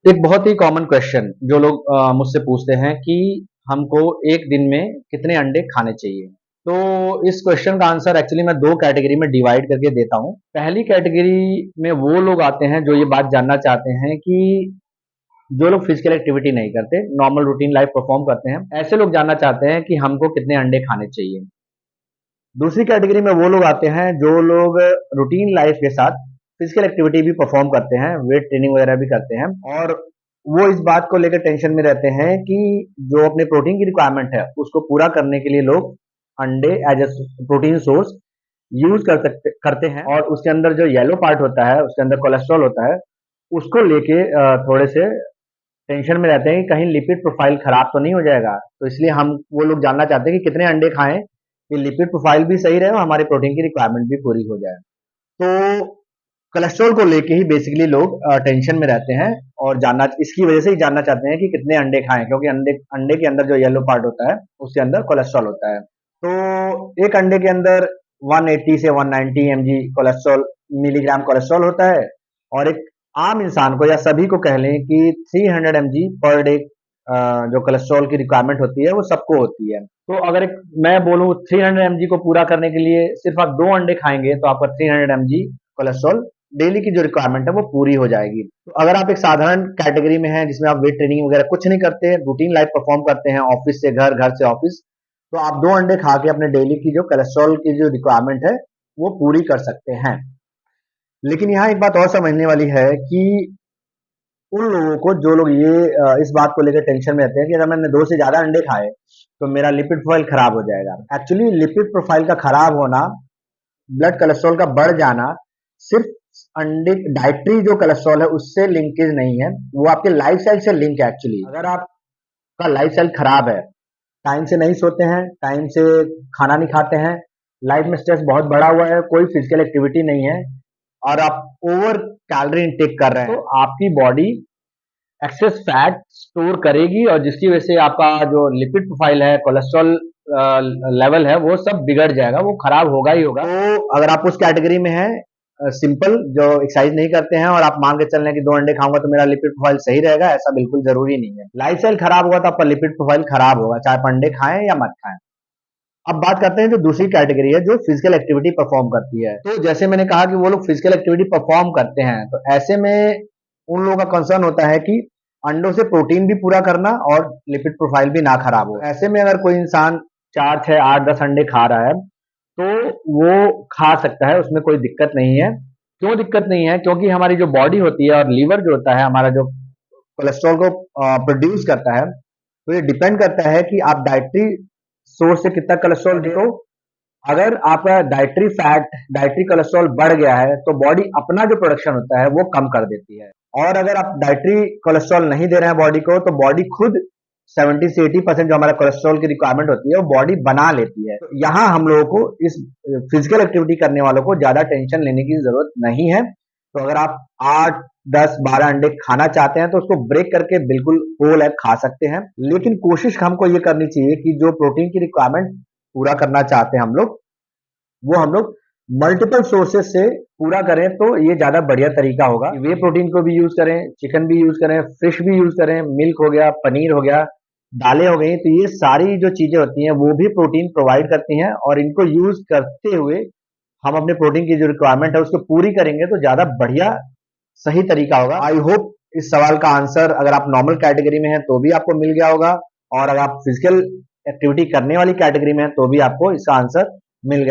एक बहुत ही common question जो लोग मुझसे पूछते हैं कि हमको एक दिन में कितने अंडे खाने चाहिए। तो इस क्वेश्चन का आंसर एक्चुअली मैं दो कैटेगरी में डिवाइड करके देता हूँ। पहली कैटेगरी में वो लोग आते हैं जो ये बात जानना चाहते हैं कि जो लोग फिजिकल एक्टिविटी नहीं करते, नॉर्मल रूटीन लाइफ परफॉर्म करते हैं, ऐसे लोग जानना चाहते हैं कि हमको कितने अंडे खाने चाहिए। दूसरी कैटेगरी में वो लोग आते हैं जो लोग रूटीन लाइफ के साथ फिजिकल एक्टिविटी भी परफॉर्म करते हैं, वेट ट्रेनिंग वगैरह भी करते हैं, और वो इस बात को लेकर टेंशन में रहते हैं कि जो अपने प्रोटीन की रिक्वायरमेंट है उसको पूरा करने के लिए लोग अंडे as a protein source use करते हैं, और उसके अंदर जो येलो पार्ट होता है, उसके अंदर कोलेस्ट्रॉल होता है, उसको लेके थोड़े से टेंशन में रहते हैं कि कहीं लिपिड प्रोफाइल खराब तो नहीं हो जाएगा। तो इसलिए हम वो लोग जानना चाहते हैं कि कितने अंडे खाएं कि लिपिड प्रोफाइल भी सही रहे और हमारे प्रोटीन की रिक्वायरमेंट भी पूरी हो जाए। तो कोलेस्ट्रॉल को लेके ही बेसिकली लोग टेंशन में रहते हैं, और जानना इसकी वजह से ही जानना चाहते हैं कि कितने अंडे खाएं, क्योंकि अंडे अंडे के अंदर जो येलो पार्ट होता है उसके अंदर कोलेस्ट्रॉल होता है। तो एक अंडे के अंदर 180 से 190 mg कोलेस्ट्रॉल मिलीग्राम कोलेस्ट्रॉल होता है, और एक आम इंसान को या सभी को कह लें कि 300 mg पर डे जो कोलेस्ट्रॉल की रिक्वायरमेंट होती है वो सबको होती है। तो अगर मैं बोलूं 300 mg को पूरा करने के लिए सिर्फ आप 2 अंडे खाएंगे तो आपका 300 mg कोलेस्ट्रॉल डेली की जो रिक्वायरमेंट है वो पूरी हो जाएगी। तो अगर आप एक साधारण कैटेगरी में हैं जिसमें आप वेट ट्रेनिंग वगैरह कुछ नहीं करते, रूटीन लाइफ परफॉर्म करते हैं, ऑफिस से घर, घर से ऑफिस, तो आप 2 अंडे खा के अपने डेली की जो कोलेस्ट्रॉल की जो रिक्वायरमेंट है वो पूरी कर सकते हैं। लेकिन यहाँ एक बात और समझने वाली है कि उन लोगों को जो लोग ये इस बात को लेकर टेंशन में रहते हैं कि अगर मैंने 2 से ज्यादा अंडे खाए तो मेरा लिपिड प्रोफाइल खराब हो जाएगा। एक्चुअली लिपिड प्रोफाइल का खराब होना, ब्लड कोलेस्ट्रॉल का बढ़ जाना, सिर्फ अंडे डाइटरी जो कोलेस्ट्रॉल है उससे लिंकेज नहीं है, वो आपके लाइफ स्टाइल से लिंक है। एक्चुअली अगर आपका लाइफ स्टाइल खराब है, टाइम से नहीं सोते हैं, टाइम से खाना नहीं खाते हैं, लाइफ में स्ट्रेस बहुत बढ़ा हुआ है, कोई फिजिकल एक्टिविटी नहीं है, और आप ओवर कैलोरी इनटेक कर रहे हैं, तो आपकी बॉडी एक्सेस फैट स्टोर करेगी, और जिसकी वजह से आपका जो लिपिड प्रोफाइल है, कोलेस्ट्रॉल लेवल है, वो सब बिगड़ जाएगा, वो खराब होगा ही होगा। तो अगर आप उस कैटेगरी में हैं, सिंपल जो एक्सरसाइज नहीं करते हैं, और आप मान के चल रहे हैं कि 2 अंडे खाऊंगा तो मेरा लिपिड प्रोफाइल सही रहेगा, ऐसा बिल्कुल जरूरी नहीं है। लाइफ स्टाइल खराब होगा तो आपका लिपिड प्रोफाइल खराब होगा, चाहे आप अंडे खाएं या मत खाएं। अब बात करते हैं जो दूसरी कैटेगरी है जो फिजिकल एक्टिविटी परफॉर्म करती है। तो जैसे मैंने कहा कि वो लोग फिजिकल एक्टिविटी परफॉर्म करते हैं, तो ऐसे में उन लोगों का कंसर्न होता है कि अंडों से प्रोटीन भी पूरा करना और लिपिड प्रोफाइल भी ना खराब हो। ऐसे में अगर कोई इंसान 4, 6, 8, 10 अंडे खा रहा है तो वो खा सकता है, उसमें कोई दिक्कत नहीं है। क्यों दिक्कत नहीं है? क्योंकि हमारी जो बॉडी होती है और लीवर जो होता है हमारा, जो कोलेस्ट्रॉल को प्रोड्यूस करता है, तो ये डिपेंड करता है कि आप डाइटरी सोर्स से कितना कोलेस्ट्रॉल दे। अगर आपका डाइटरी कोलेस्ट्रॉल बढ़ गया है तो बॉडी अपना जो प्रोडक्शन होता है वो कम कर देती है, और अगर आप डाइटरी कोलेस्ट्रॉल नहीं दे रहे हैं बॉडी को, तो बॉडी खुद 70 से 80% जो हमारा कोलेस्ट्रॉल की रिक्वायरमेंट होती है वो बॉडी बना लेती है। तो यहाँ हम लोगों को इस फिजिकल एक्टिविटी करने वालों को ज्यादा टेंशन लेने की जरूरत नहीं है। तो अगर आप 8, 10, 12 अंडे खाना चाहते हैं तो उसको ब्रेक करके बिल्कुल होल एग खा सकते हैं, लेकिन कोशिश हमको ये करनी चाहिए कि जो प्रोटीन की रिक्वायरमेंट पूरा करना चाहते हैं हम लोग, वो हम लोग मल्टीपल सोर्सेज से पूरा करें, तो ये ज्यादा बढ़िया तरीका होगा। वे प्रोटीन को भी यूज करें, चिकन भी यूज करें, फिश भी यूज करें, मिल्क हो गया, पनीर हो गया, दालें हो गई, तो ये सारी जो चीजें होती हैं वो भी प्रोटीन प्रोवाइड करती हैं, और इनको यूज करते हुए हम अपने प्रोटीन की जो रिक्वायरमेंट है उसको पूरी करेंगे तो ज्यादा बढ़िया सही तरीका होगा। आई होप इस सवाल का आंसर, अगर आप नॉर्मल कैटेगरी में हैं तो भी आपको मिल गया होगा, और अगर आप फिजिकल एक्टिविटी करने वाली कैटेगरी में हैं तो भी आपको इसका आंसर मिल गया।